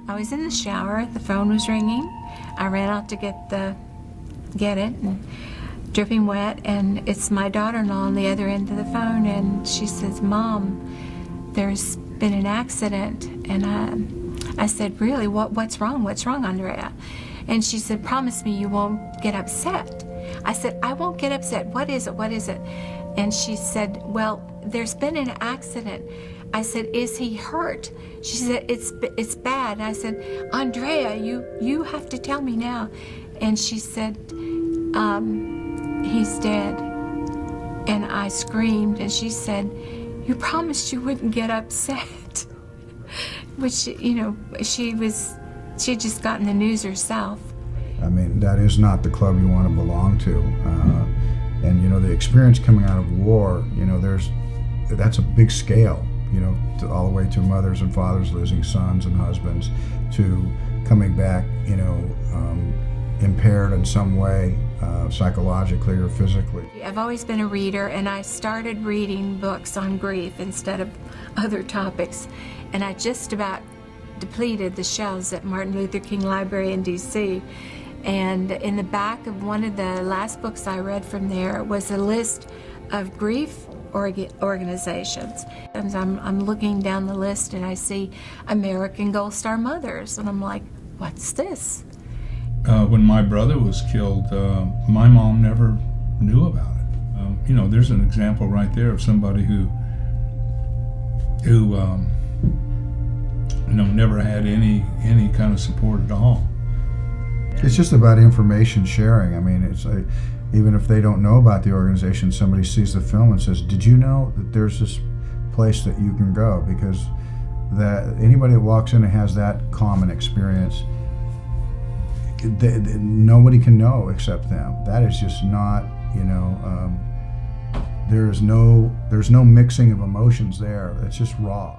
I was in the shower, the phone was ringing. I ran out to get it, and dripping wet, and it's my daughter-in-law on the other end of the phone, and she says, "Mom, there's been an accident." And I said, "Really? What's wrong? What's wrong, Andrea?" And she said, "Promise me you won't get upset." I said, "I won't get upset. What is it? What is it?" And she said, "Well, there's been an accident." I said, "Is he hurt?" She said, It's bad." And I said, "Andrea, you have to tell me now." And she said, "He's dead." And I screamed, and she said, "You promised you wouldn't get upset." Which, you know, she had just gotten the news herself. I mean, that is not the club you want to belong to. And, you know, the experience coming out of war, you know, that's a big scale, you know, all the way to mothers and fathers losing sons and husbands, to coming back, you know, impaired in some way, psychologically or physically. I've always been a reader, and I started reading books on grief instead of other topics, and I just about depleted the shelves at Martin Luther King Library in D.C. And in the back of one of the last books I read from there was a list of grief organizations. And I'm looking down the list, and I see American Gold Star Mothers, and I'm like, what's this? When my brother was killed, my mom never knew about it. You know, there's an example right there of somebody who you know, never had any kind of support at all. It's just about information sharing. I mean, it's like, even if they don't know about the organization, somebody sees the film and says, "Did you know that there's this place that you can go?" Because anybody that walks in and has that common experience, nobody can know except them. That is just not, you know, there's no mixing of emotions there. It's just raw.